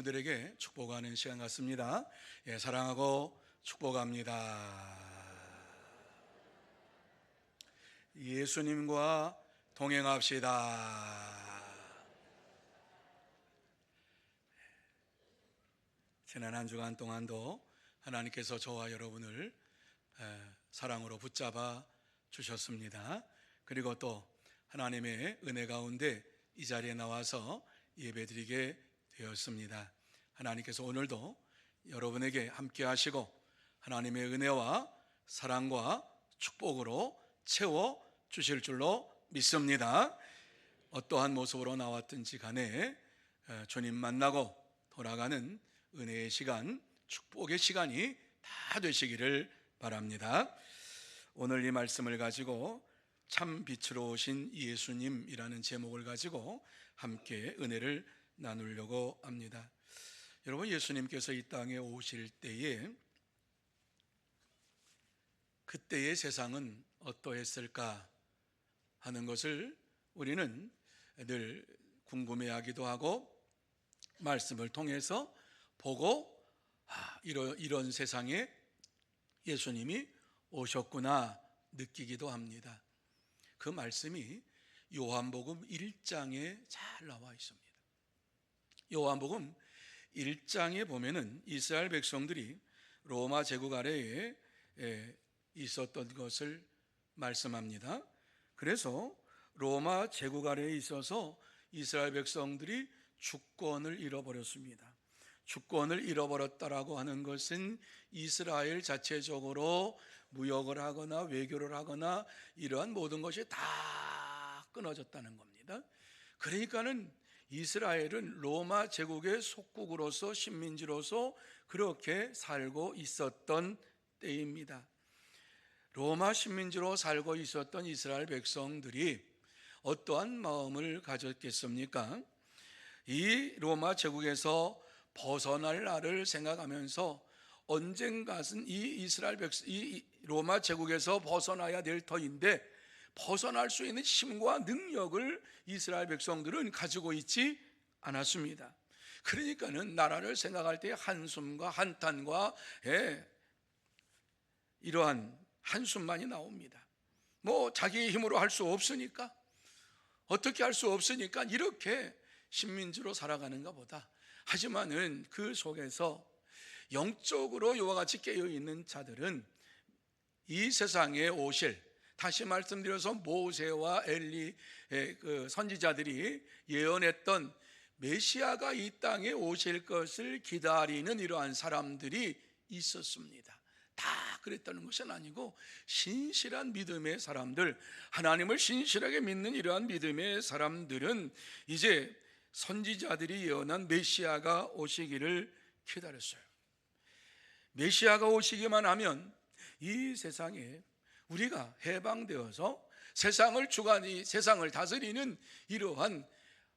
여러분들에게 축복하는 시간 같습니다. 사랑하고 축복합니다. 예수님과 동행합시다. 지난 한 주간 동안도 하나님께서 저와 여러분을 사랑으로 붙잡아 주셨습니다. 그리고 또 하나님의 은혜 가운데 이 자리에 나와서 예배드리게 되었습니다. 하나님께서 오늘도 여러분에게 함께 하시고 하나님의 은혜와 사랑과 축복으로 채워 주실 줄로 믿습니다. 어떠한 모습으로 나왔든지 간에 주님 만나고 돌아가는 은혜의 시간, 축복의 시간이 다 되시기를 바랍니다. 오늘 이 말씀을 가지고 참 빛으로 오신 예수님이라는 제목을 가지고 함께 은혜를 나누려고 합니다. 여러분, 예수님께서 이 땅에 오실 때에 그때의 세상은 어떠했을까 하는 것을 우리는 늘 궁금해하기도 하고 말씀을 통해서 보고 이런 세상에 예수님이 오셨구나 느끼기도 합니다. 그 말씀이 요한복음 1장에 잘 나와 있습니다. 요한복음 1장에 보면은 이스라엘 백성들이 로마 제국 아래에 있었던 것을 말씀합니다. 그래서 로마 제국 아래에 있어서 이스라엘 백성들이 주권을 잃어버렸습니다. 주권을 잃어버렸다라고 하는 것은 이스라엘 자체적으로 무역을 하거나 외교를 하거나 이러한 모든 것이 다 끊어졌다는 겁니다. 그러니까는 이스라엘은 로마 제국의 속국으로서 식민지로서 그렇게 살고 있었던 때입니다. 로마 식민지로 살고 있었던 이스라엘 백성들이 어떠한 마음을 가졌겠습니까? 이 로마 제국에서 벗어날 날을 생각하면서 언젠가는 이 로마 제국에서 벗어나야 될 터인데 벗어날 수 있는 힘과 능력을 이스라엘 백성들은 가지고 있지 않았습니다. 그러니까는 나라를 생각할 때 한숨과 한탄과 이러한 한숨만이 나옵니다. 자기의 힘으로 할 수 없으니까, 어떻게 할 수 없으니까 이렇게 식민지로 살아가는가 보다. 하지만은 그 속에서 영적으로 이와 같이 깨어있는 자들은 이 세상에 오실, 다시 말씀드려서 모세와 엘리 그 선지자들이 예언했던 메시아가 이 땅에 오실 것을 기다리는 이러한 사람들이 있었습니다. 다 그랬다는 것은 아니고 신실한 믿음의 사람들, 하나님을 신실하게 믿는 이러한 믿음의 사람들은 이제 선지자들이 예언한 메시아가 오시기를 기다렸어요. 메시아가 오시기만 하면 이 세상에 우리가 해방되어서 세상을 다스리는 이러한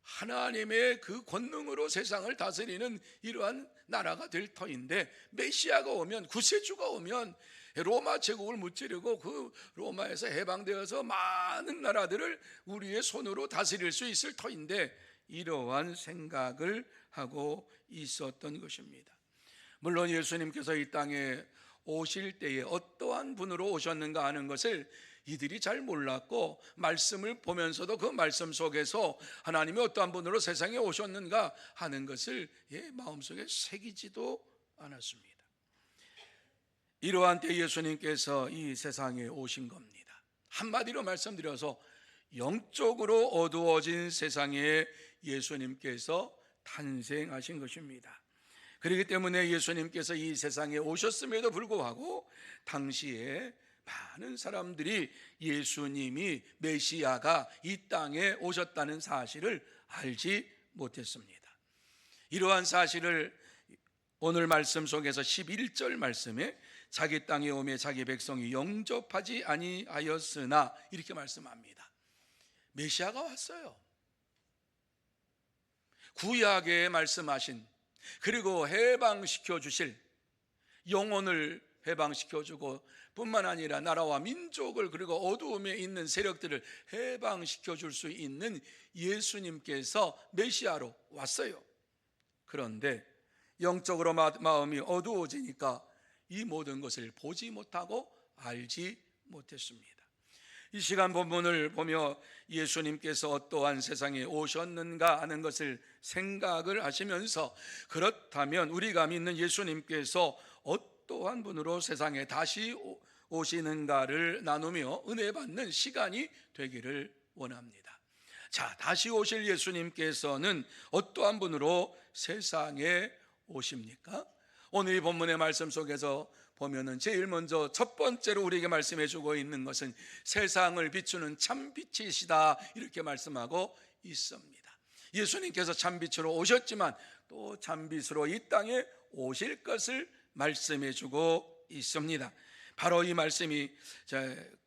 하나님의 그 권능으로 세상을 다스리는 이러한 나라가 될 터인데, 메시아가 오면, 구세주가 오면 로마 제국을 무찌르고 그 로마에서 해방되어서 많은 나라들을 우리의 손으로 다스릴 수 있을 터인데 이러한 생각을 하고 있었던 것입니다. 물론 예수님께서 이 땅에 오실 때에 어떠한 분으로 오셨는가 하는 것을 이들이 잘 몰랐고, 말씀을 보면서도 그 말씀 속에서 하나님이 어떠한 분으로 세상에 오셨는가 하는 것을 마음속에 새기지도 않았습니다. 이러한 때 예수님께서 이 세상에 오신 겁니다. 한마디로 말씀드려서 영적으로 어두워진 세상에 예수님께서 탄생하신 것입니다. 그렇기 때문에 예수님께서 이 세상에 오셨음에도 불구하고 당시에 많은 사람들이 예수님이 메시아가 이 땅에 오셨다는 사실을 알지 못했습니다. 이러한 사실을 오늘 말씀 속에서 11절 말씀에 자기 땅에 오매 자기 백성이 영접하지 아니하였으나 이렇게 말씀합니다. 메시아가 왔어요. 구약에 말씀하신, 그리고 해방시켜 주실, 영혼을 해방시켜 주고 뿐만 아니라 나라와 민족을, 그리고 어두움에 있는 세력들을 해방시켜 줄 수 있는 예수님께서 메시아로 왔어요. 그런데 영적으로 마음이 어두워지니까 이 모든 것을 보지 못하고 알지 못했습니다. 이 시간 본문을 보며 예수님께서 어떠한 세상에 오셨는가 하는 것을 생각을 하시면서, 그렇다면 우리가 믿는 예수님께서 어떠한 분으로 세상에 다시 오시는가를 나누며 은혜 받는 시간이 되기를 원합니다. 자, 다시 오실 예수님께서는 어떠한 분으로 세상에 오십니까? 오늘 이 본문의 말씀 속에서 보면은 제일 먼저 첫 번째로 우리에게 말씀해 주고 있는 것은 세상을 비추는 참빛이시다, 이렇게 말씀하고 있습니다. 예수님께서 참빛으로 오셨지만 또 참빛으로 이 땅에 오실 것을 말씀해 주고 있습니다. 바로 이 말씀이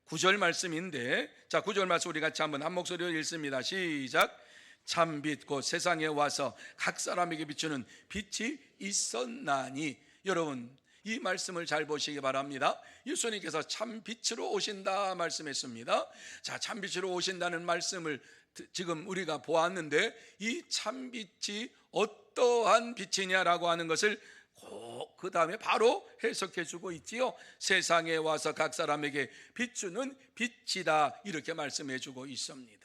9절 말씀인데, 자, 9절 말씀 우리 같이 한번 한 목소리로 읽습니다. 시작. 참빛 곧 세상에 와서 각 사람에게 비추는 빛이 있었나니. 여러분, 이 말씀을 잘 보시기 바랍니다. 예수님께서 참빛으로 오신다 말씀했습니다. 자, 참빛으로 오신다는 말씀을 지금 우리가 보았는데, 이 참빛이 어떠한 빛이냐라고 하는 것을 그 다음에 바로 해석해 주고 있지요. 세상에 와서 각 사람에게 비추는 빛이다, 이렇게 말씀해 주고 있습니다.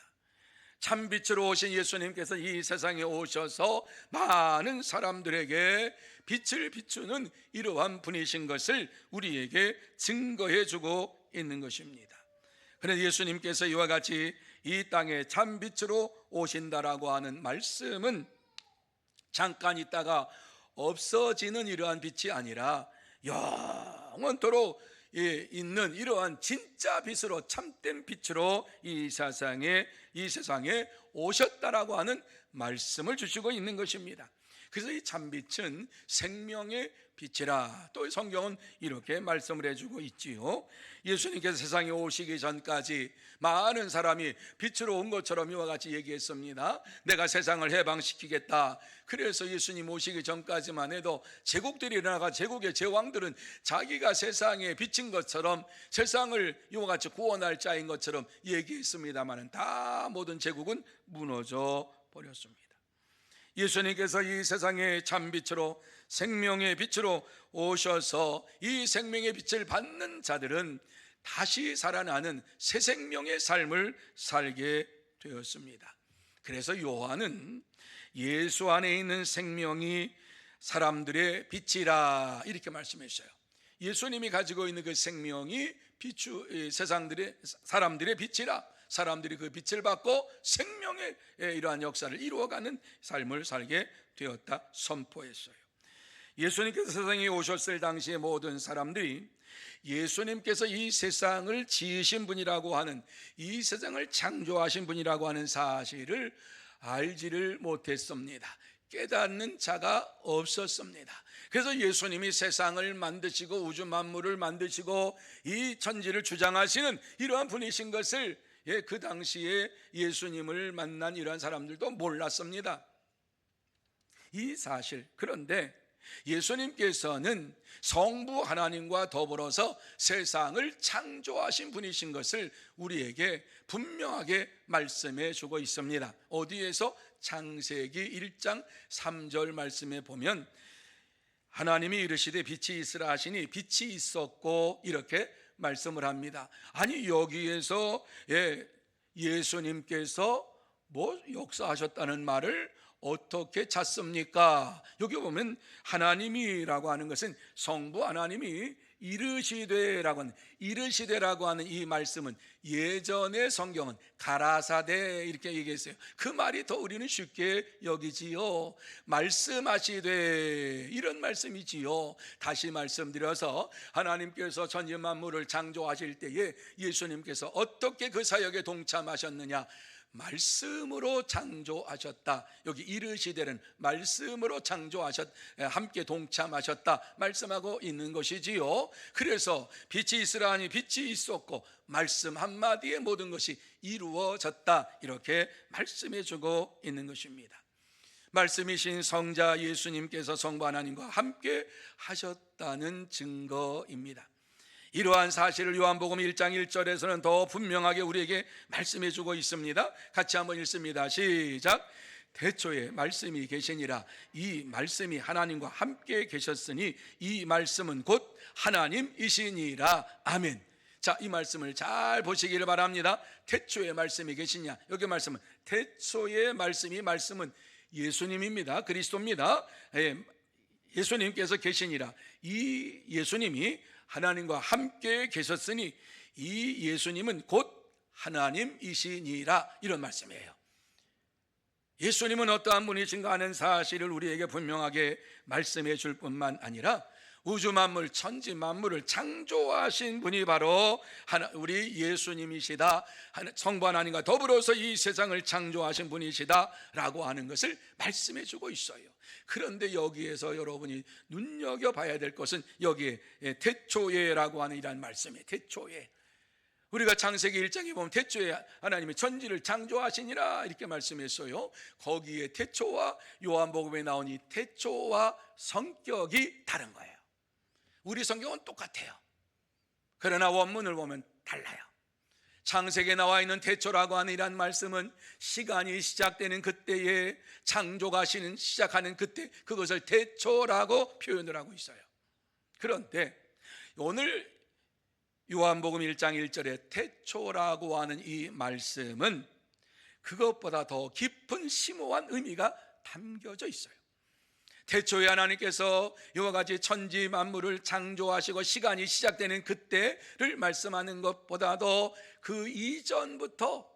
참빛으로 오신 예수님께서 이 세상에 오셔서 많은 사람들에게 빛을 비추는 이러한 분이신 것을 우리에게 증거해 주고 있는 것입니다. 그런데 예수님께서 이와 같이 이 땅에 참빛으로 오신다라고 하는 말씀은 잠깐 있다가 없어지는 이러한 빛이 아니라 영원토록 있는 이러한 진짜 빛으로, 참된 빛으로 이 세상에 오셨다라고 하는 말씀을 주시고 있는 것입니다. 그래서 이 참빛은 생명의 빛이라, 또 성경은 이렇게 말씀을 해주고 있지요. 예수님께서 세상에 오시기 전까지 많은 사람이 빛으로 온 것처럼 이와 같이 얘기했습니다. 내가 세상을 해방시키겠다. 그래서 예수님 오시기 전까지만 해도 제국들이 일어나가 제국의 제왕들은 자기가 세상에 비친 것처럼, 세상을 이와 같이 구원할 자인 것처럼 얘기했습니다만 다 모든 제국은 무너져 버렸습니다. 예수님께서 이 세상의 참빛으로, 생명의 빛으로 오셔서 이 생명의 빛을 받는 자들은 다시 살아나는 새 생명의 삶을 살게 되었습니다. 그래서 요한은 예수 안에 있는 생명이 사람들의 빛이라, 이렇게 말씀했어요. 예수님이 가지고 있는 그 생명이 사람들의 빛이라, 사람들이 그 빛을 받고 생명의 이러한 역사를 이루어가는 삶을 살게 되었다 선포했어요. 예수님께서 세상에 오셨을 당시에 모든 사람들이 예수님께서 이 세상을 지으신 분이라고 하는, 이 세상을 창조하신 분이라고 하는 사실을 알지를 못했습니다. 깨닫는 자가 없었습니다. 그래서 예수님이 세상을 만드시고 우주 만물을 만드시고 이 천지를 주장하시는 이러한 분이신 것을 그 당시에 예수님을 만난 이러한 사람들도 몰랐습니다. 이 사실. 그런데 예수님께서는 성부 하나님과 더불어서 세상을 창조하신 분이신 것을 우리에게 분명하게 말씀해 주고 있습니다. 어디에서? 창세기 1장 3절 말씀에 보면 하나님이 이르시되 빛이 있으라 하시니 빛이 있었고, 이렇게 말씀을 합니다. 아니, 여기에서 예수님께서 역사하셨다는 말을 어떻게 찾습니까? 여기 보면 하나님이라고 하는 것은 성부 하나님이 이르시되라고 하는 이 말씀은 예전의 성경은 가라사대 이렇게 얘기했어요. 그 말이 더 우리는 쉽게 여기지요. 말씀하시되, 이런 말씀이지요. 다시 말씀드려서 하나님께서 천지 만물을 창조하실 때에 예수님께서 어떻게 그 사역에 동참하셨느냐? 말씀으로 창조하셨다. 여기 이르시되는 말씀으로 함께 동참하셨다 말씀하고 있는 것이지요. 그래서 빛이 있으라 하니 빛이 있었고 말씀 한마디에 모든 것이 이루어졌다, 이렇게 말씀해 주고 있는 것입니다. 말씀이신 성자 예수님께서 성부 하나님과 함께 하셨다는 증거입니다. 이러한 사실을 요한복음 1장 1절에서는 더 분명하게 우리에게 말씀해 주고 있습니다. 같이 한번 읽습니다. 시작. 태초에 말씀이 계시니라. 이 말씀이 하나님과 함께 계셨으니 이 말씀은 곧 하나님이시니라. 아멘. 자, 이 말씀을 잘 보시기를 바랍니다. 태초에 말씀이 계시냐? 여기 말씀은 태초에 말씀은 예수님입니다. 그리스도입니다. 예수님께서 계시니라. 이 예수님이 하나님과 함께 계셨으니 이 예수님은 곧 하나님이시니라. 이런 말씀이에요. 예수님은 어떠한 분이신가 하는 사실을 우리에게 분명하게 말씀해 줄 뿐만 아니라 우주 만물 천지 만물을 창조하신 분이 바로 우리 예수님이시다. 성부 하나님과 더불어서 이 세상을 창조하신 분이시다라고 하는 것을 말씀해 주고 있어요. 그런데 여기에서 여러분이 눈여겨봐야 될 것은 여기에 태초에라고 하는 이란 말씀이에요. 태초에. 우리가 창세기 1장에 보면 태초에 하나님이 천지를 창조하시니라 이렇게 말씀했어요. 거기에 태초와 요한복음에 나온 이 태초와 성격이 다른 거예요. 우리 성경은 똑같아요. 그러나 원문을 보면 달라요. 창세기에 나와 있는 태초라고 하는 이란 말씀은 시간이 시작되는 그때에 창조가 시작하는 그때, 그것을 태초라고 표현을 하고 있어요. 그런데 오늘 요한복음 1장 1절에 태초라고 하는 이 말씀은 그것보다 더 깊은 심오한 의미가 담겨져 있어요. 태초에 하나님께서 이와 같이 천지 만물을 창조하시고 시간이 시작되는 그때를 말씀하는 것보다도 그 이전부터,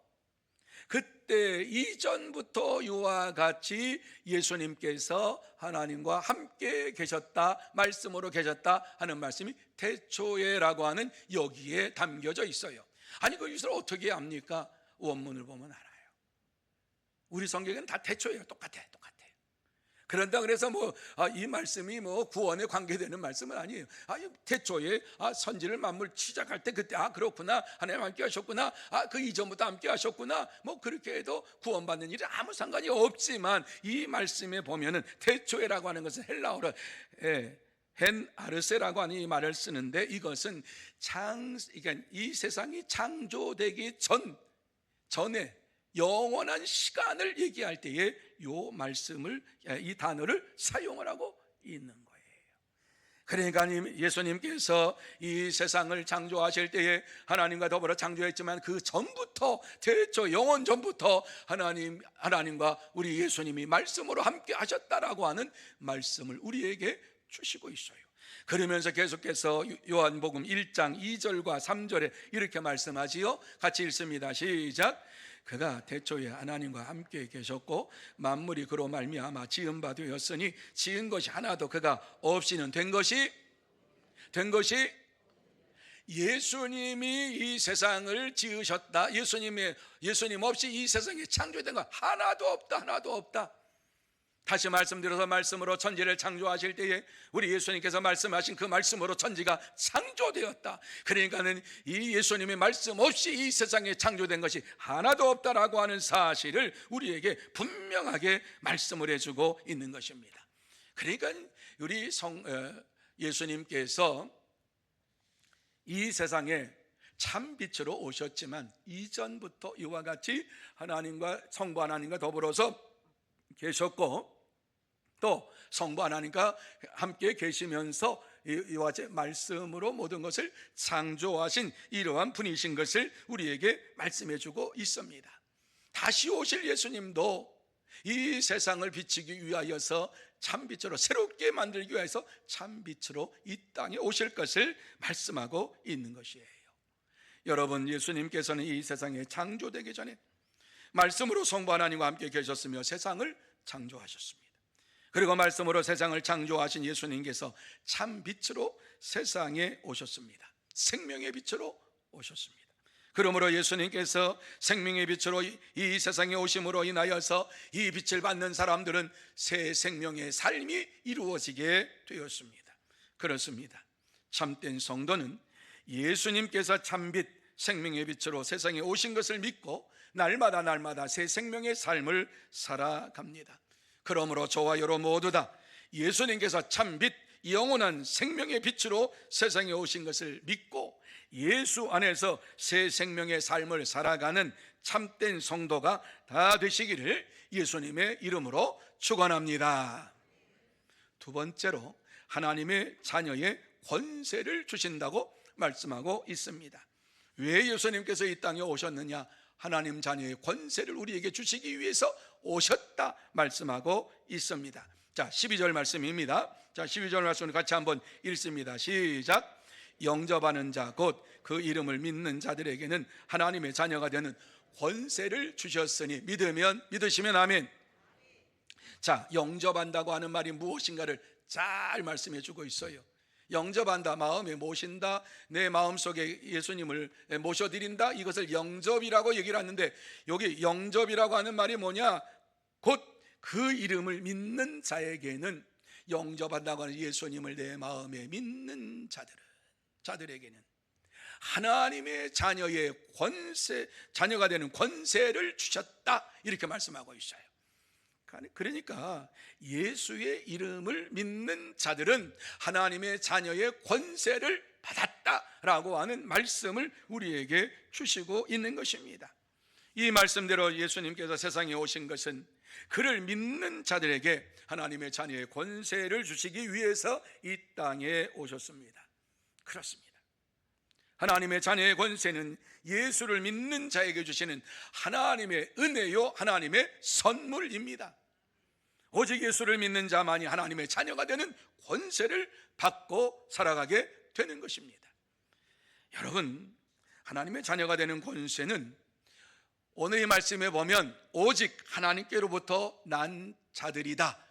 그때 이전부터 이와 같이 예수님께서 하나님과 함께 계셨다, 말씀으로 계셨다 하는 말씀이 태초에라고 하는 여기에 담겨져 있어요. 아니 거기서 어떻게 압니까? 원문을 보면 알아요. 우리 성경은 다 태초예요. 똑같아요. 그런다 그래서 이 말씀이 구원에 관계되는 말씀은 아니에요. 태초에 선지를 만물 시작할 때 그때 그렇구나, 하나님 함께 하셨구나, 그 이전부터 함께 하셨구나, 그렇게 해도 구원받는 일은 아무 상관이 없지만 이 말씀에 보면은 태초에라고 하는 것은 헬라어로 헨 아르세라고 하는 이 말을 쓰는데, 이것은 그러니까 이 세상이 창조되기 전에 영원한 시간을 얘기할 때에 이 말씀을, 이 단어를 사용을 하고 있는 거예요. 그러니까 예수님께서 이 세상을 창조하실 때에 하나님과 더불어 창조했지만 그 전부터, 태초 영원 전부터 하나님과 우리 예수님이 말씀으로 함께 하셨다라고 하는 말씀을 우리에게 주시고 있어요. 그러면서 계속해서 요한복음 1장 2절과 3절에 이렇게 말씀하지요. 같이 읽습니다. 시작. 그가 태초에 하나님과 함께 계셨고 만물이 그로 말미암아 지은 바 되었으니 지은 것이 하나도 그가 없이는 된 것이 예수님이 이 세상을 지으셨다. 예수님 없이 이 세상에 창조된 것 하나도 없다. 다시 말씀드려서 말씀으로 천지를 창조하실 때에 우리 예수님께서 말씀하신 그 말씀으로 천지가 창조되었다. 그러니까는 이 예수님의 말씀 없이 이 세상에 창조된 것이 하나도 없다라고 하는 사실을 우리에게 분명하게 말씀을 해주고 있는 것입니다. 그러니까 우리 예수님께서 이 세상에 참빛으로 오셨지만 이전부터 이와 같이 성부 하나님과 더불어서 계셨고 또 성부 하나님과 함께 계시면서 이와 같이 말씀으로 모든 것을 창조하신 이러한 분이신 것을 우리에게 말씀해 주고 있습니다. 다시 오실 예수님도 이 세상을 비추기 위하여서 참빛으로, 새롭게 만들기 위해서 참빛으로 이 땅에 오실 것을 말씀하고 있는 것이에요. 여러분, 예수님께서는 이 세상에 창조되기 전에 말씀으로 성부 하나님과 함께 계셨으며 세상을 창조하셨습니다. 그리고 말씀으로 세상을 창조하신 예수님께서 참빛으로 세상에 오셨습니다. 생명의 빛으로 오셨습니다. 그러므로 예수님께서 생명의 빛으로 이 세상에 오심으로 인하여서 이 빛을 받는 사람들은 새 생명의 삶이 이루어지게 되었습니다. 그렇습니다. 참된 성도는 예수님께서 참빛 생명의 빛으로 세상에 오신 것을 믿고 날마다 새 생명의 삶을 살아갑니다. 그러므로 저와 여러분 모두 다 예수님께서 참빛 영원한 생명의 빛으로 세상에 오신 것을 믿고 예수 안에서 새 생명의 삶을 살아가는 참된 성도가 다 되시기를 예수님의 이름으로 축원합니다. 두 번째로 하나님의 자녀의 권세를 주신다고 말씀하고 있습니다. 왜 예수님께서 이 땅에 오셨느냐? 하나님 자녀의 권세를 우리에게 주시기 위해서 오셨다 말씀하고 있습니다. 자, 12절 말씀입니다. 자, 12절 말씀을 같이 한번 읽습니다. 시작. 영접하는 자 곧 그 이름을 믿는 자들에게는 하나님의 자녀가 되는 권세를 주셨으니 믿으시면 아멘. 자, 영접한다고 하는 말이 무엇인가를 잘 말씀해 주고 있어요. 영접한다, 마음에 모신다, 내 마음속에 예수님을 모셔드린다, 이것을 영접이라고 얘기를 하는데, 여기 영접이라고 하는 말이 뭐냐? 곧 그 이름을 믿는 자에게는, 영접한다고 하는 예수님을 내 마음에 믿는 자들에게는 하나님의 자녀의 자녀가 되는 권세를 주셨다, 이렇게 말씀하고 있어요. 그러니까 예수의 이름을 믿는 자들은 하나님의 자녀의 권세를 받았다라고 하는 말씀을 우리에게 주시고 있는 것입니다. 이 말씀대로 예수님께서 세상에 오신 것은 그를 믿는 자들에게 하나님의 자녀의 권세를 주시기 위해서 이 땅에 오셨습니다. 그렇습니다. 하나님의 자녀의 권세는 예수를 믿는 자에게 주시는 하나님의 은혜요, 하나님의 선물입니다. 오직 예수를 믿는 자만이 하나님의 자녀가 되는 권세를 받고 살아가게 되는 것입니다. 여러분, 하나님의 자녀가 되는 권세는 오늘의 말씀에 보면 오직 하나님께로부터 난 자들이다,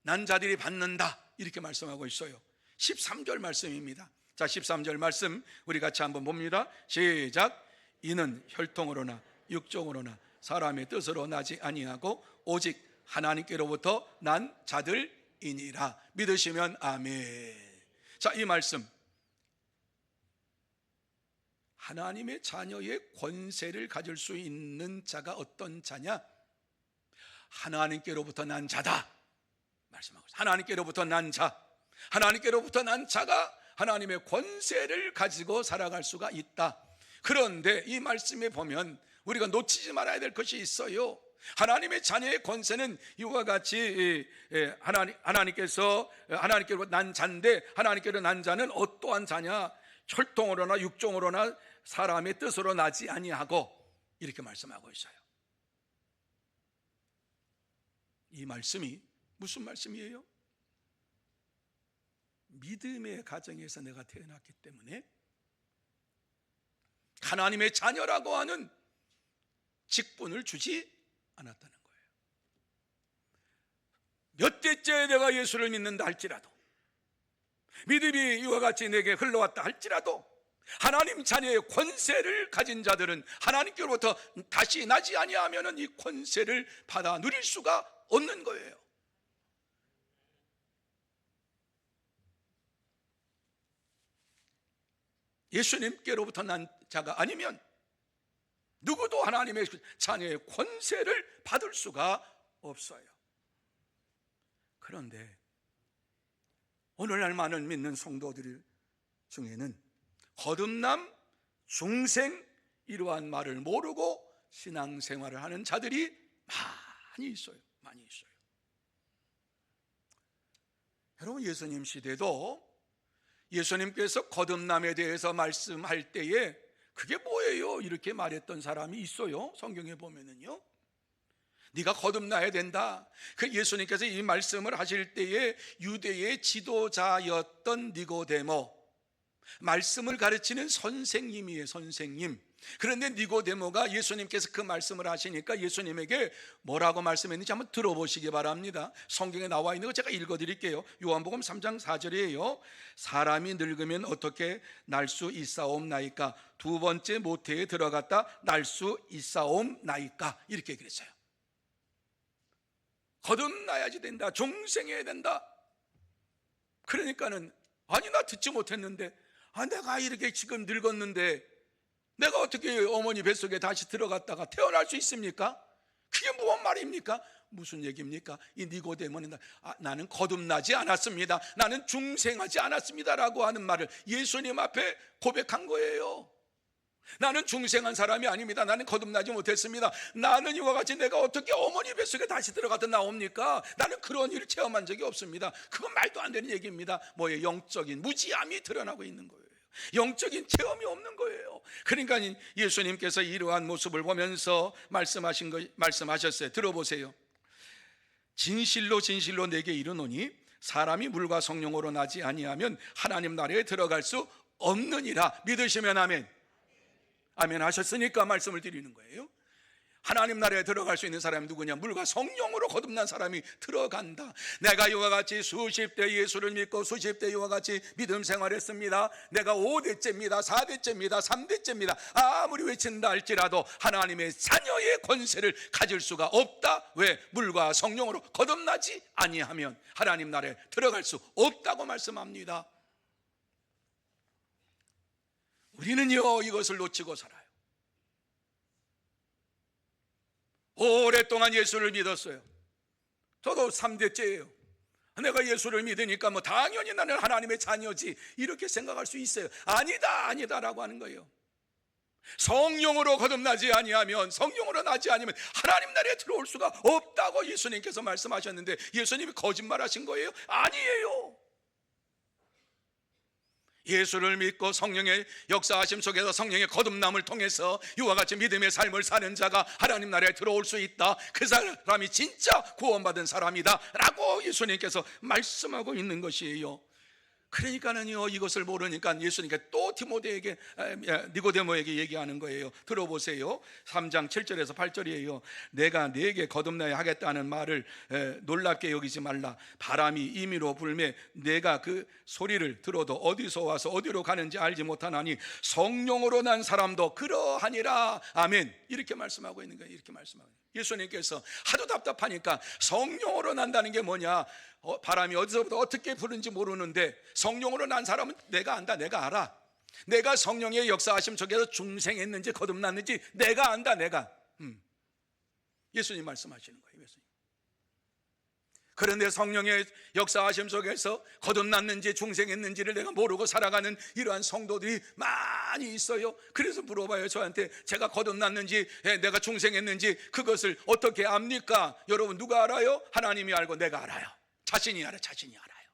난 자들이 받는다, 이렇게 말씀하고 있어요. 13절 말씀입니다. 자, 13절 말씀 우리 같이 한번 봅니다. 시작. 이는 혈통으로나 육종으로나 사람의 뜻으로 나지 아니하고 오직 하나님께로부터 난 자들이니라. 믿으시면 아멘. 자, 이 말씀, 하나님의 자녀의 권세를 가질 수 있는 자가 어떤 자냐? 하나님께로부터 난 자다 말씀하고 있어요. 하나님께로부터 난 자, 하나님께로부터 난 자가 하나님의 권세를 가지고 살아갈 수가 있다. 그런데 이 말씀에 보면 우리가 놓치지 말아야 될 것이 있어요. 하나님의 자녀의 권세는 이와 같이 하나님께로 난 자인데, 하나님께로 난 자는 어떠한 자냐? 혈통으로나 육종으로나 사람의 뜻으로 나지 아니하고, 이렇게 말씀하고 있어요. 이 말씀이 무슨 말씀이에요? 믿음의 가정에서 내가 태어났기 때문에 하나님의 자녀라고 하는 직분을 주지 않았다는 거예요. 몇 대째 내가 예수를 믿는다 할지라도, 믿음이 이와 같이 내게 흘러왔다 할지라도, 하나님 자녀의 권세를 가진 자들은 하나님께로부터 다시 나지 아니하면 이 권세를 받아 누릴 수가 없는 거예요. 예수님께로부터 난 자가 아니면 누구도 하나님의 자녀의 권세를 받을 수가 없어요. 그런데 오늘날 많은 믿는 성도들 중에는 거듭남, 중생, 이러한 말을 모르고 신앙생활을 하는 자들이 많이 있어요. 많이 있어요. 여러분, 예수님 시대도 예수님께서 거듭남에 대해서 말씀할 때에 그게 뭐예요? 이렇게 말했던 사람이 있어요. 성경에 보면은요, 네가 거듭나야 된다. 그 예수님께서 이 말씀을 하실 때에 유대의 지도자였던 니고데모, 말씀을 가르치는 선생님이에요. 선생님. 그런데 니고데모가 예수님께서 그 말씀을 하시니까 예수님에게 뭐라고 말씀했는지 한번 들어보시기 바랍니다. 성경에 나와 있는 거 제가 읽어드릴게요. 요한복음 3장 4절이에요. 사람이 늙으면 어떻게 날 수 있사옵나이까? 두 번째 모태에 들어갔다 날 수 있사옵나이까? 이렇게 그랬어요. 거듭나야지 된다. 중생해야 된다. 그러니까는 아니, 나 듣지 못했는데, 내가 이렇게 지금 늙었는데 내가 어떻게 어머니 뱃속에 다시 들어갔다가 태어날 수 있습니까? 그게 무슨 말입니까? 무슨 얘기입니까? 이 니고데모는 나는 거듭나지 않았습니다, 나는 중생하지 않았습니다 라고 하는 말을 예수님 앞에 고백한 거예요. 나는 중생한 사람이 아닙니다. 나는 거듭나지 못했습니다. 나는 이와 같이 내가 어떻게 어머니 뱃속에 다시 들어가다 나옵니까? 나는 그런 일을 체험한 적이 없습니다. 그건 말도 안 되는 얘기입니다. 뭐예요? 영적인 무지함이 드러나고 있는 거예요. 영적인 체험이 없는 거예요. 그러니까 예수님께서 이러한 모습을 보면서 말씀하셨어요. 들어보세요. 진실로 진실로 내게 이르노니 사람이 물과 성령으로 나지 아니하면 하나님 나라에 들어갈 수 없느니라. 믿으시면 아멘. 아멘 하셨으니까 말씀을 드리는 거예요. 하나님 나라에 들어갈 수 있는 사람이 누구냐? 물과 성령으로 거듭난 사람이 들어간다. 내가 이와 같이 수십 대 예수를 믿고 수십 대 이와 같이 믿음 생활했습니다. 내가 5대째입니다 4대째입니다 3대째입니다 아무리 외친다 할지라도 하나님의 자녀의 권세를 가질 수가 없다. 왜? 물과 성령으로 거듭나지 아니하면 하나님 나라에 들어갈 수 없다고 말씀합니다. 우리는요 이것을 놓치고 살아요. 오랫동안 예수를 믿었어요. 저도 3대째예요. 내가 예수를 믿으니까 뭐 당연히 나는 하나님의 자녀지 이렇게 생각할 수 있어요. 아니다라고 하는 거예요. 성령으로 거듭나지 아니하면, 성령으로 나지 아니면 하나님 나라에 들어올 수가 없다고 예수님께서 말씀하셨는데 예수님이 거짓말하신 거예요? 아니에요. 예수를 믿고 성령의 역사하심 속에서 성령의 거듭남을 통해서 이와 같이 믿음의 삶을 사는 자가 하나님 나라에 들어올 수 있다. 그 사람이 진짜 구원받은 사람이다 라고 예수님께서 말씀하고 있는 것이에요. 그러니까는요 이것을 모르니까 예수님께서 또 디모데에게 니고데모에게 얘기하는 거예요. 들어보세요. 3장 7절에서 8절이에요. 내가 네게 거듭나야 하겠다는 말을 놀랍게 여기지 말라. 바람이 임의로 불매 내가 그 소리를 들어도 어디서 와서 어디로 가는지 알지 못하나니 성령으로 난 사람도 그러하니라. 아멘. 이렇게 말씀하고 있는 거예요. 이렇게 말씀하고 있는 거예요. 예수님께서 하도 답답하니까 성령으로 난다는 게 뭐냐? 바람이 어디서부터 어떻게 부는지 모르는데 성령으로 난 사람은 내가 안다. 내가 알아. 내가 성령의 역사하심 속에서 중생했는지 거듭났는지 내가 안다. 내가 예수님 말씀하시는 거예요. 예수님. 그런데 성령의 역사하심 속에서 거듭났는지 중생했는지를 내가 모르고 살아가는 이러한 성도들이 많이 있어요. 그래서 물어봐요. 저한테 제가 거듭났는지 내가 중생했는지 그것을 어떻게 압니까? 여러분 누가 알아요? 하나님이 알고 내가 알아요. 자신이 알아요. 자신이 알아요.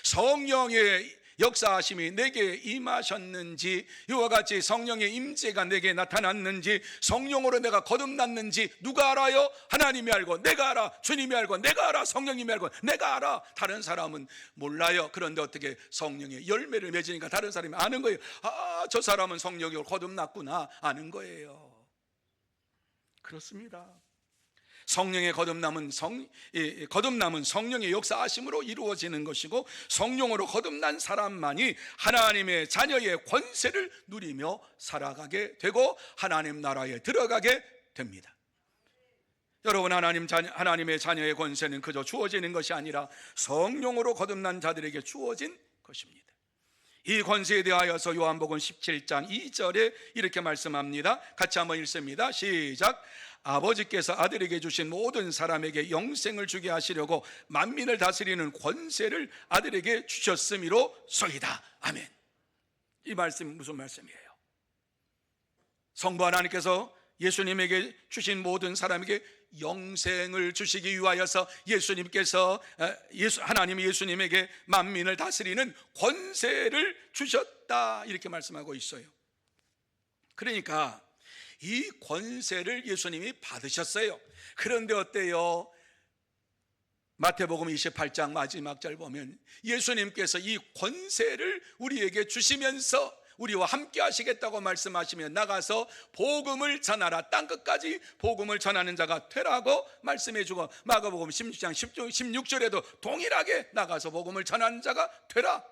성령의 역사하심이 내게 임하셨는지 이와 같이 성령의 임재가 내게 나타났는지 성령으로 내가 거듭났는지 누가 알아요? 하나님이 알고 내가 알아. 주님이 알고 내가 알아. 성령님이 알고 내가 알아. 다른 사람은 몰라요. 그런데 어떻게 성령의 열매를 맺으니까 다른 사람이 아는 거예요. 아, 저 사람은 성령으로 거듭났구나 아는 거예요. 그렇습니다. 성령의 거듭남은 성령의 역사하심으로 이루어지는 것이고 성령으로 거듭난 사람만이 하나님의 자녀의 권세를 누리며 살아가게 되고 하나님 나라에 들어가게 됩니다. 여러분 하나님의 자녀의 권세는 그저 주어지는 것이 아니라 성령으로 거듭난 자들에게 주어진 것입니다. 이 권세에 대하여서 요한복음 17장 2절에 이렇게 말씀합니다. 같이 한번 읽습니다. 시작. 아버지께서 아들에게 주신 모든 사람에게 영생을 주게 하시려고 만민을 다스리는 권세를 아들에게 주셨음이로소이다. 아멘. 이 말씀 무슨 말씀이에요? 성부 하나님께서 예수님에게 주신 모든 사람에게 영생을 주시기 위하여서 하나님이 예수님에게 만민을 다스리는 권세를 주셨다 이렇게 말씀하고 있어요. 그러니까 이 권세를 예수님이 받으셨어요. 그런데 어때요? 마태복음 28장 마지막 절 보면 예수님께서 이 권세를 우리에게 주시면서 우리와 함께 하시겠다고 말씀하시며 나가서 복음을 전하라. 땅끝까지 복음을 전하는 자가 되라고 말씀해주고 마가복음 16장 16절에도 동일하게 나가서 복음을 전하는 자가 되라.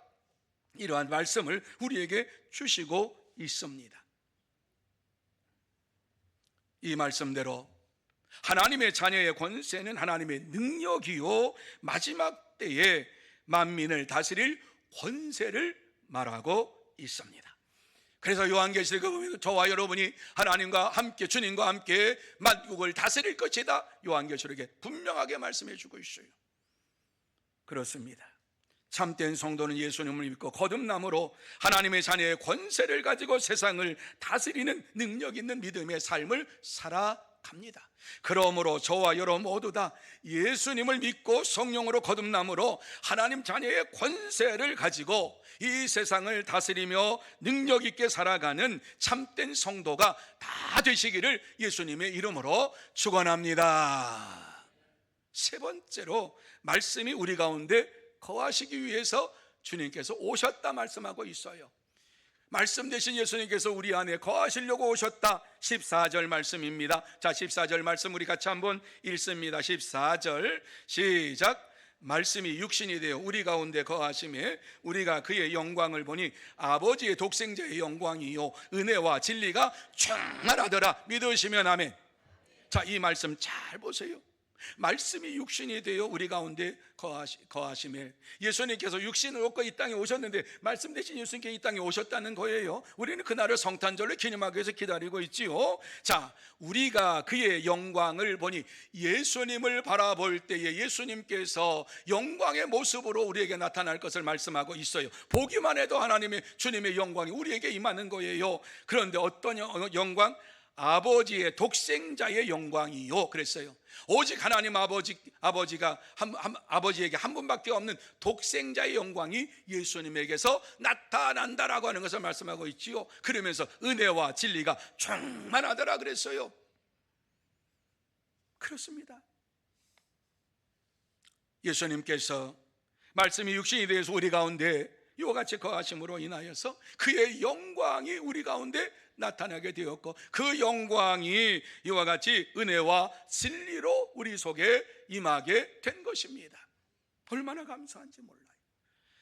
이러한 말씀을 우리에게 주시고 있습니다. 이 말씀대로 하나님의 자녀의 권세는 하나님의 능력이요 마지막 때에 만민을 다스릴 권세를 말하고 있습니다. 그래서 요한계시록에 보면 저와 여러분이 하나님과 함께 주님과 함께 만국을 다스릴 것이다 요한계시록에 분명하게 말씀해 주고 있어요. 그렇습니다. 참된 성도는 예수님을 믿고 거듭남으로 하나님의 자녀의 권세를 가지고 세상을 다스리는 능력 있는 믿음의 삶을 살아갑니다. 그러므로 저와 여러분 모두 다 예수님을 믿고 성령으로 거듭남으로 하나님 자녀의 권세를 가지고 이 세상을 다스리며 능력 있게 살아가는 참된 성도가 다 되시기를 예수님의 이름으로 축원합니다. 세 번째로, 말씀이 우리 가운데 거하시기 위해서 주님께서 오셨다 말씀하고 있어요. 말씀 되신 예수님께서 우리 안에 거하시려고 오셨다. 14절 말씀입니다. 자, 14절 말씀 우리 같이 한번 읽습니다. 14절 시작. 말씀이 육신이 되어 우리 가운데 거하심에 우리가 그의 영광을 보니 아버지의 독생자의 영광이요 은혜와 진리가 충만하더라. 믿으시면 아멘. 자, 이 말씀 잘 보세요. 말씀이 육신이 되어 우리 가운데 거하심에, 예수님께서 육신을 얻고 이 땅에 오셨는데 말씀 대신 예수님께서 이 땅에 오셨다는 거예요. 우리는 그날을 성탄절로 기념하기 위해서 기다리고 있지요. 자, 우리가 그의 영광을 보니, 예수님을 바라볼 때에 예수님께서 영광의 모습으로 우리에게 나타날 것을 말씀하고 있어요. 보기만 해도 하나님의 주님의 영광이 우리에게 임하는 거예요. 그런데 어떤 영광? 아버지의 독생자의 영광이요 그랬어요. 오직 하나님 아버지가 아버지에게 한 분밖에 없는 독생자의 영광이 예수님에게서 나타난다라고 하는 것을 말씀하고 있지요. 그러면서 은혜와 진리가 충만하더라 그랬어요. 그렇습니다. 예수님께서 말씀이 육신이 되어서 우리 가운데 이와 같이 거하심으로 인하여서 그의 영광이 우리 가운데 나타나게 되었고, 그 영광이 이와 같이 은혜와 진리로 우리 속에 임하게 된 것입니다. 얼마나 감사한지 몰라요.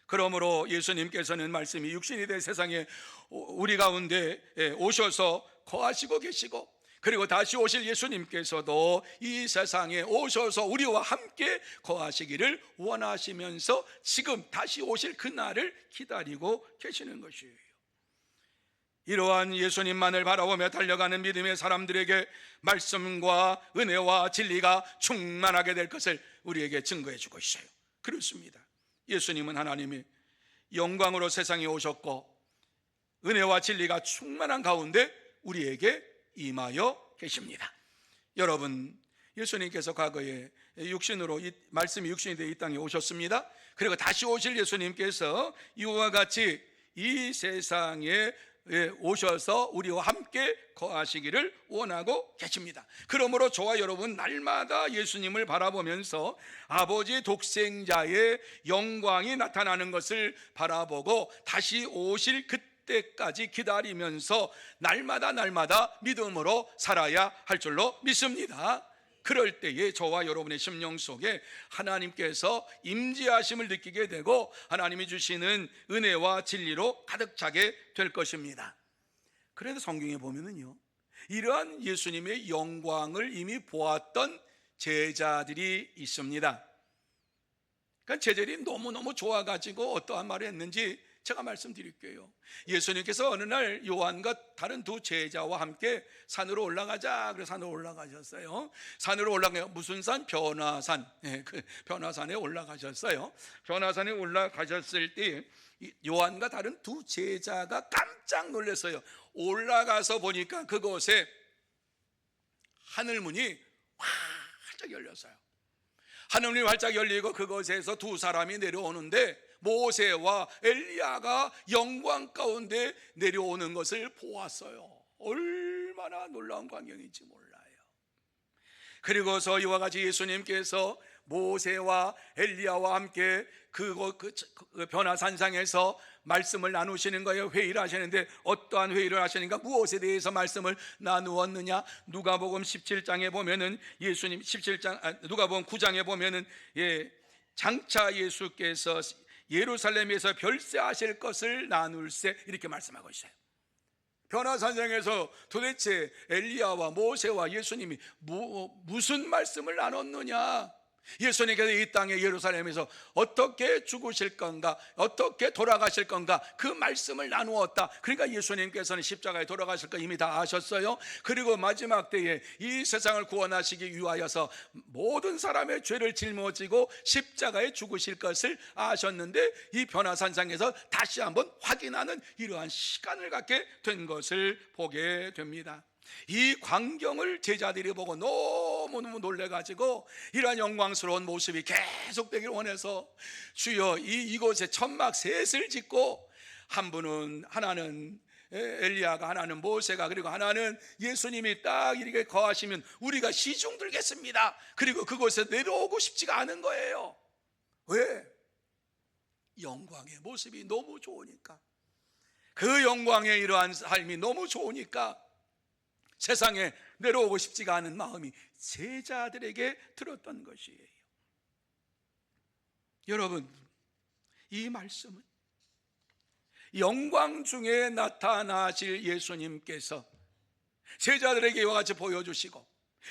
그러므로 예수님께서는 말씀이 육신이 된 세상에 우리 가운데 오셔서 거하시고 계시고, 그리고 다시 오실 예수님께서도 이 세상에 오셔서 우리와 함께 거하시기를 원하시면서 지금 다시 오실 그날을 기다리고 계시는 것이에요. 이러한 예수님만을 바라보며 달려가는 믿음의 사람들에게 말씀과 은혜와 진리가 충만하게 될 것을 우리에게 증거해 주고 있어요. 그렇습니다. 예수님은 하나님의 영광으로 세상에 오셨고 은혜와 진리가 충만한 가운데 우리에게 임하여 계십니다. 여러분, 예수님께서 과거에 육신으로 말씀이 육신이 되어 이 땅에 오셨습니다. 그리고 다시 오실 예수님께서 이와 같이 이 세상에 오셔서 우리와 함께 거하시기를 원하고 계십니다. 그러므로 저와 여러분 날마다 예수님을 바라보면서 아버지의 독생자의 영광이 나타나는 것을 바라보고 다시 오실 그때까지 기다리면서 날마다 믿음으로 살아야 할 줄로 믿습니다. 그럴 때에 저와 여러분의 심령 속에 하나님께서 임재하심을 느끼게 되고 하나님이 주시는 은혜와 진리로 가득 차게 될 것입니다. 그래서 성경에 보면은요, 이러한 예수님의 영광을 이미 보았던 제자들이 있습니다. 그러니까 제자들이 너무너무 좋아가지고 어떠한 말을 했는지 제가 말씀드릴게요. 예수님께서 어느 날 요한과 다른 두 제자와 함께 산으로 올라가자. 그래서 산으로 올라가셨어요. 산으로 올라가 무슨 산? 변화산. 그 변화산에 올라가셨어요. 변화산에 올라가셨을 때 요한과 다른 두 제자가 깜짝 놀랐어요. 올라가서 보니까 그곳에 하늘문이 활짝 열렸어요. 하늘문이 활짝 열리고 그곳에서 두 사람이 내려오는데 모세와 엘리야가 영광 가운데 내려오는 것을 보았어요. 얼마나 놀라운 광경인지 몰라요. 그리고서 이와 같이 예수님께서 모세와 엘리야와 함께 그 변화산상에서 말씀을 나누시는 거예요. 회의를 하시는데 어떠한 회의를 하시는가? 무엇에 대해서 말씀을 나누었느냐? 누가복음 17장에 보면은 예수님 17장 누가복음 9장에 보면은 장차 예수께서 예루살렘에서 별세하실 것을 나눌세 이렇게 말씀하고 있어요. 변화산상에서 도대체 엘리야와 모세와 예수님이 무슨 말씀을 나눴느냐? 예수님께서 이 땅에 예루살렘에서 어떻게 죽으실 건가, 어떻게 돌아가실 건가, 그 말씀을 나누었다. 그러니까 예수님께서는 십자가에 돌아가실 거 이미 다 아셨어요. 그리고 마지막 때에 이 세상을 구원하시기 위하여서 모든 사람의 죄를 짊어지고 십자가에 죽으실 것을 아셨는데, 이 변화산상에서 다시 한번 확인하는 이러한 시간을 갖게 된 것을 보게 됩니다. 이 광경을 제자들이 보고 너무너무 놀래가지고 이러한 영광스러운 모습이 계속되길 원해서, 주여 이곳에 천막 셋을 짓고, 하나는 엘리야가, 하나는 모세가, 그리고 하나는 예수님이 딱 이렇게 거하시면 우리가 시중 들겠습니다. 그리고 그곳에 내려오고 싶지가 않은 거예요. 왜? 영광의 모습이 너무 좋으니까, 그 영광의 이러한 삶이 너무 좋으니까 세상에 내려오고 싶지가 않은 마음이 제자들에게 들었던 것이에요. 여러분, 이 말씀은 영광 중에 나타나실 예수님께서 제자들에게 이와 같이 보여주시고,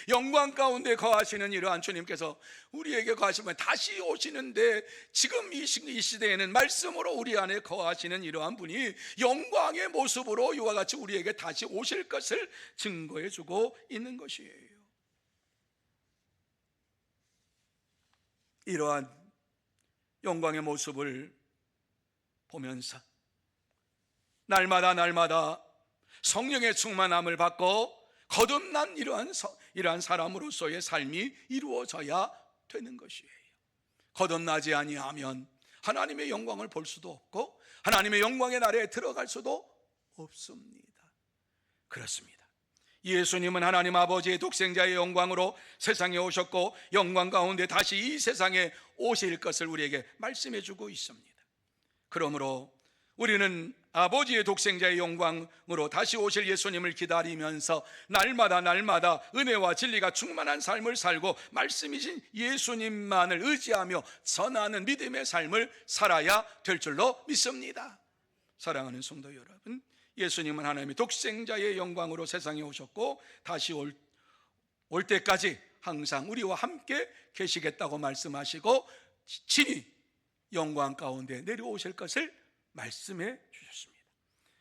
영광 가운데 거하시는 이러한 주님께서 우리에게 거하시면 다시 오시는데, 지금 이 시대에는 말씀으로 우리 안에 거하시는 이러한 분이 영광의 모습으로 이와 같이 우리에게 다시 오실 것을 증거해 주고 있는 것이에요. 이러한 영광의 모습을 보면서 날마다 성령의 충만함을 받고 거듭난 이러한 사람으로서의 삶이 이루어져야 되는 것이에요. 거듭나지 아니하면 하나님의 영광을 볼 수도 없고 하나님의 영광의 나라에 들어갈 수도 없습니다. 그렇습니다. 예수님은 하나님 아버지의 독생자의 영광으로 세상에 오셨고, 영광 가운데 다시 이 세상에 오실 것을 우리에게 말씀해 주고 있습니다. 그러므로 우리는 아버지의 독생자의 영광으로 다시 오실 예수님을 기다리면서 날마다 은혜와 진리가 충만한 삶을 살고 말씀이신 예수님만을 의지하며 전하는 믿음의 삶을 살아야 될 줄로 믿습니다. 사랑하는 성도 여러분, 예수님은 하나님의 독생자의 영광으로 세상에 오셨고 다시 올 때까지 항상 우리와 함께 계시겠다고 말씀하시고 친히 영광 가운데 내려오실 것을 말씀해 주셨습니다.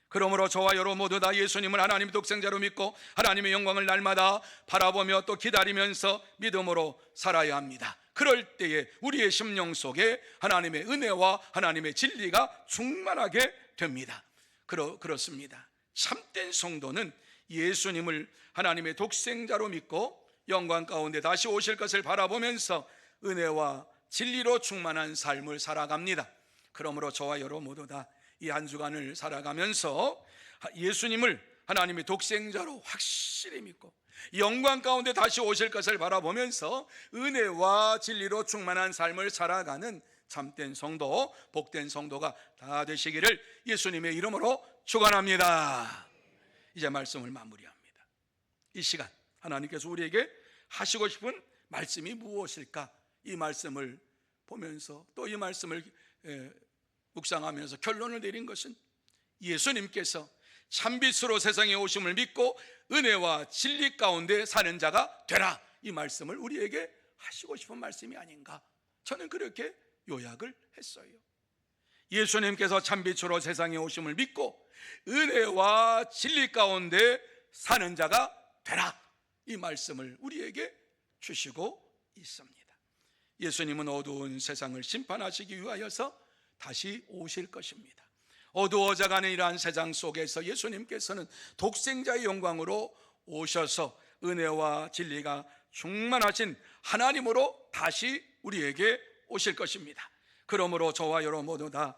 그러므로 저와 여러분 모두 다 예수님을 하나님의 독생자로 믿고 하나님의 영광을 날마다 바라보며 또 기다리면서 믿음으로 살아야 합니다. 그럴 때에 우리의 심령 속에 하나님의 은혜와 하나님의 진리가 충만하게 됩니다. 그렇습니다. 참된 성도는 예수님을 하나님의 독생자로 믿고 영광 가운데 다시 오실 것을 바라보면서 은혜와 진리로 충만한 삶을 살아갑니다. 그러므로 저와 여러분 모두 다 이 한 주간을 살아가면서 예수님을 하나님의 독생자로 확실히 믿고 영광 가운데 다시 오실 것을 바라보면서 은혜와 진리로 충만한 삶을 살아가는 참된 성도, 복된 성도가 다 되시기를 예수님의 이름으로 축원합니다. 이제 말씀을 마무리합니다. 이 시간 하나님께서 우리에게 하시고 싶은 말씀이 무엇일까? 이 말씀을 보면서 또 이 말씀을 묵상하면서 결론을 내린 것은 예수님께서 참빛으로 세상에 오심을 믿고 은혜와 진리 가운데 사는 자가 되라, 이 말씀을 우리에게 하시고 싶은 말씀이 아닌가, 저는 그렇게 요약을 했어요. 예수님께서 참빛으로 세상에 오심을 믿고 은혜와 진리 가운데 사는 자가 되라, 이 말씀을 우리에게 주시고 있습니다. 예수님은 어두운 세상을 심판하시기 위하여서 다시 오실 것입니다. 어두워져가는 이러한 세상 속에서 예수님께서는 독생자의 영광으로 오셔서 은혜와 진리가 충만하신 하나님으로 다시 우리에게 오실 것입니다. 그러므로 저와 여러분 모두 다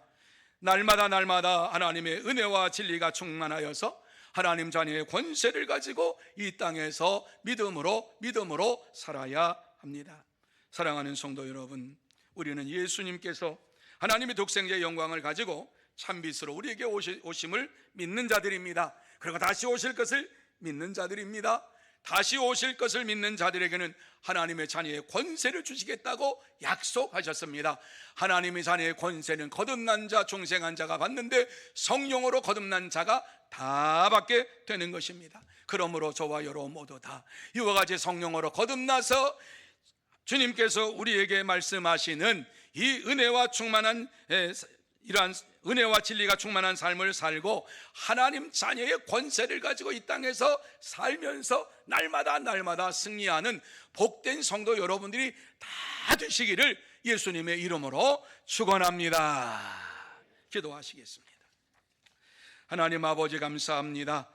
날마다 하나님의 은혜와 진리가 충만하여서 하나님 자녀의 권세를 가지고 이 땅에서 믿음으로 살아야 합니다. 사랑하는 성도 여러분, 우리는 예수님께서 하나님의 독생자의 영광을 가지고 참빛으로 우리에게 오심을 믿는 자들입니다. 그리고 다시 오실 것을 믿는 자들입니다. 다시 오실 것을 믿는 자들에게는 하나님의 자녀의 권세를 주시겠다고 약속하셨습니다. 하나님의 자녀의 권세는 거듭난 자, 중생한 자가 받는데 성령으로 거듭난 자가 다 받게 되는 것입니다. 그러므로 저와 여러분 모두 다 이와 같이 성령으로 거듭나서 주님께서 우리에게 말씀하시는 이 은혜와 충만한 이러한 은혜와 진리가 충만한 삶을 살고 하나님 자녀의 권세를 가지고 이 땅에서 살면서 날마다 승리하는 복된 성도 여러분들이 다 되시기를 예수님의 이름으로 축원합니다. 기도하시겠습니다. 하나님 아버지 감사합니다.